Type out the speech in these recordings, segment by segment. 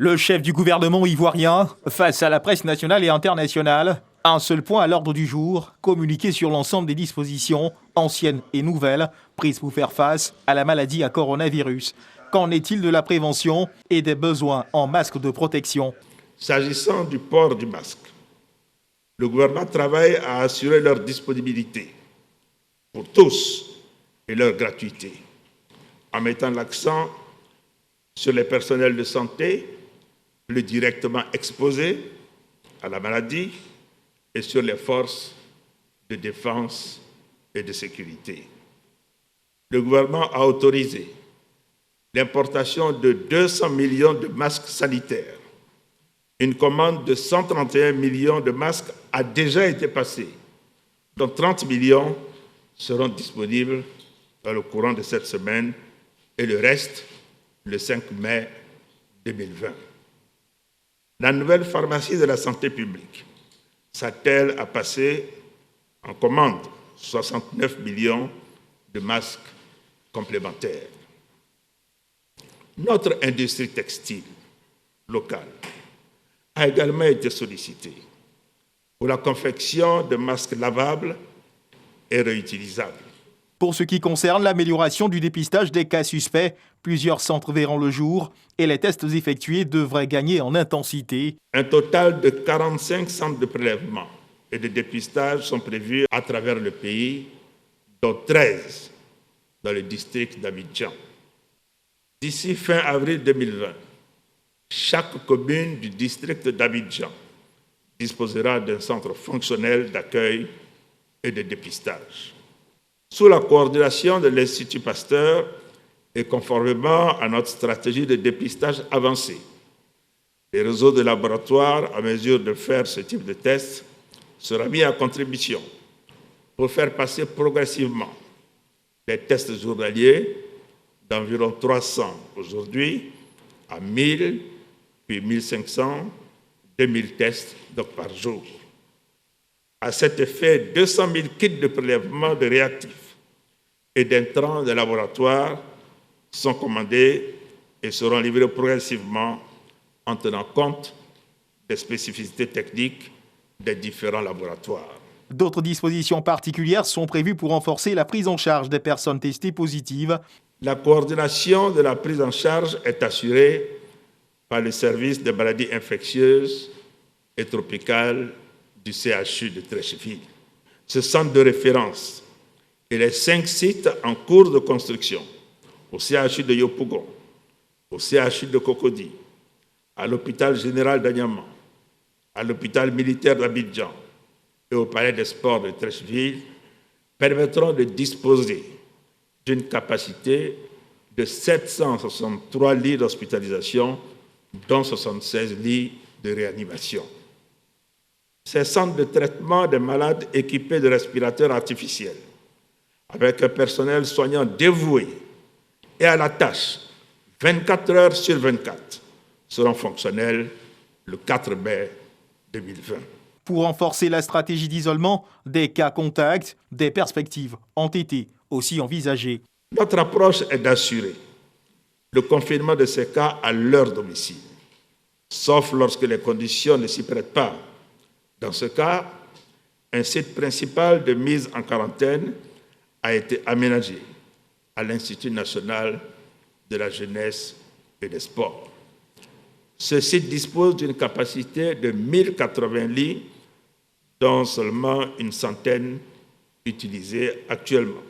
Le chef du gouvernement ivoirien, face à la presse nationale et internationale, un seul point à l'ordre du jour, communiquer sur l'ensemble des dispositions, anciennes et nouvelles, prises pour faire face à la maladie à coronavirus. Qu'en est-il de la prévention et des besoins en masques de protection? S'agissant du port du masque, le gouvernement travaille à assurer leur disponibilité pour tous et leur gratuité, en mettant l'accent sur les personnels de santé, plus directement exposés à la maladie, et sur les forces de défense et de sécurité. Le gouvernement a autorisé l'importation de 200 millions de masques sanitaires. Une commande de 131 millions de masques a déjà été passée, dont 30 millions seront disponibles dans le courant de cette semaine et le reste le 5 mai 2020. La nouvelle pharmacie de la santé publique s'attelle à passer en commande 69 millions de masques complémentaires. Notre industrie textile locale a également été sollicitée pour la confection de masques lavables et réutilisables. Pour ce qui concerne l'amélioration du dépistage des cas suspects, plusieurs centres verront le jour et les tests effectués devraient gagner en intensité. Un total de 45 centres de prélèvement et de dépistage sont prévus à travers le pays, dont 13 dans le district d'Abidjan. D'ici fin avril 2020, chaque commune du district d'Abidjan disposera d'un centre fonctionnel d'accueil et de dépistage. Sous la coordination de l'Institut Pasteur et conformément à notre stratégie de dépistage avancée, les réseaux de laboratoires à mesure de faire ce type de tests sera mis à contribution pour faire passer progressivement les tests journaliers d'environ 300 aujourd'hui à 1000, puis 1500, 2000 tests donc par jour. À cet effet, 200 000 kits de prélèvement de réactifs et d'intrants de laboratoire sont commandés et seront livrés progressivement en tenant compte des spécificités techniques des différents laboratoires. D'autres dispositions particulières sont prévues pour renforcer la prise en charge des personnes testées positives. La coordination de la prise en charge est assurée par le service des maladies infectieuses et tropicales du CHU de Treichville. Ce centre de référence et les 5 sites en cours de construction au CHU de Yopougon, au CHU de Cocody, à l'hôpital général d'Anyama, à l'hôpital militaire d'Abidjan et au palais des sports de Treichville permettront de disposer d'une capacité de 763 lits d'hospitalisation, dont 76 lits de réanimation. Ces centres de traitement des malades équipés de respirateurs artificiels, avec un personnel soignant dévoué et à la tâche 24 heures sur 24, seront fonctionnels le 4 mai 2020. Pour renforcer la stratégie d'isolement des cas contacts, des perspectives ont été aussi envisagées. Notre approche est d'assurer le confinement de ces cas à leur domicile, sauf lorsque les conditions ne s'y prêtent pas. Dans ce cas, un site principal de mise en quarantaine a été aménagé à l'Institut national de la jeunesse et des sports. Ce site dispose d'une capacité de 1080 lits, dont seulement une centaine utilisés actuellement.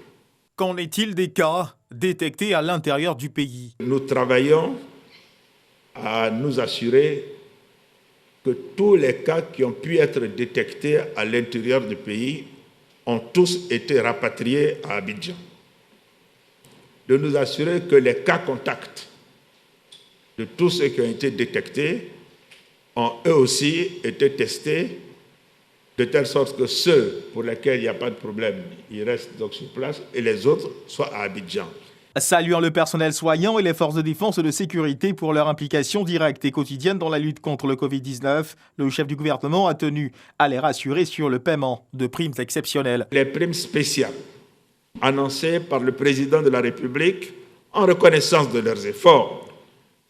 Qu'en est-il des cas détectés à l'intérieur du pays? Nous travaillons à nous assurer que tous les cas qui ont pu être détectés à l'intérieur du pays ont tous été rapatriés à Abidjan. De nous assurer que les cas contacts de tous ceux qui ont été détectés ont eux aussi été testés, de telle sorte que ceux pour lesquels il n'y a pas de problème, ils restent donc sur place et les autres soient à Abidjan. Saluant le personnel soignant et les forces de défense et de sécurité pour leur implication directe et quotidienne dans la lutte contre le Covid-19, le chef du gouvernement a tenu à les rassurer sur le paiement de primes exceptionnelles. Les primes spéciales annoncées par le président de la République en reconnaissance de leurs efforts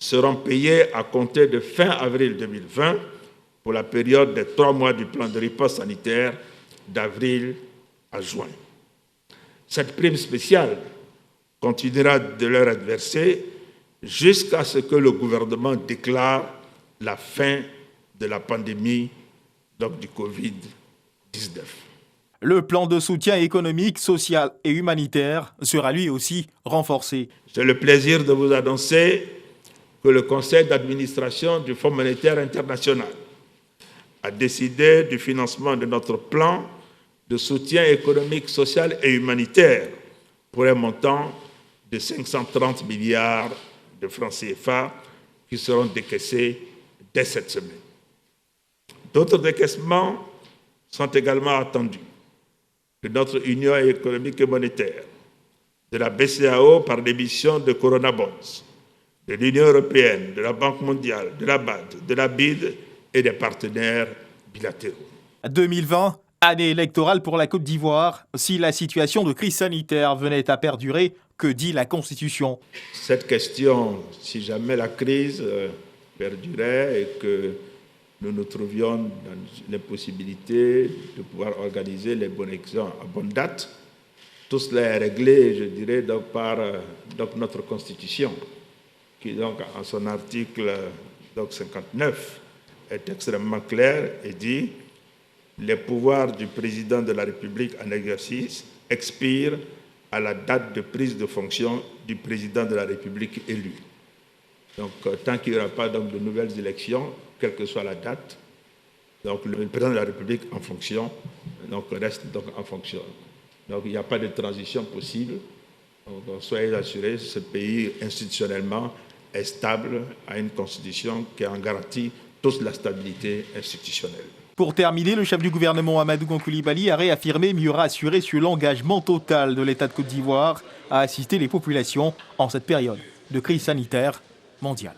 seront payés à compter de fin avril 2020 pour la période des 3 mois du plan de riposte sanitaire d'avril à juin. Cette prime spéciale continuera de leur être versée jusqu'à ce que le gouvernement déclare la fin de la pandémie du Covid-19. Le plan de soutien économique, social et humanitaire sera lui aussi renforcé. J'ai le plaisir de vous annoncer que le conseil d'administration du Fonds monétaire international a décidé du financement de notre plan de soutien économique, social et humanitaire pour un montant de 530 milliards de francs CFA qui seront décaissés dès cette semaine. D'autres décaissements sont également attendus de notre Union économique et monétaire, de la BCEAO par l'émission de Corona Bonds, de l'Union européenne, de la Banque mondiale, de la BAD, de la BID et des partenaires bilatéraux. 2020, année électorale pour la Côte d'Ivoire. Si la situation de crise sanitaire venait à perdurer, que dit la Constitution? Cette question, si jamais la crise perdurait et que nous nous trouvions dans l'impossibilité de pouvoir organiser les bonnes élections à bonne date, tout cela est réglé, je dirais, par notre Constitution, qui, en son article 59, est extrêmement clair et dit « Les pouvoirs du président de la République en exercice expirent à la date de prise de fonction du président de la République élu. » Donc, tant qu'il n'y aura pas de nouvelles élections, quelle que soit la date, le président de la République en fonction, reste en fonction. Donc, il n'y a pas de transition possible. Donc, soyez assurés, ce pays, institutionnellement, est stable, a une constitution qui en garantit toute la stabilité institutionnelle. Pour terminer, le chef du gouvernement Amadou Gon Coulibaly a réaffirmé mieux rassuré sur l'engagement total de l'État de Côte d'Ivoire à assister les populations en cette période de crise sanitaire mondiale.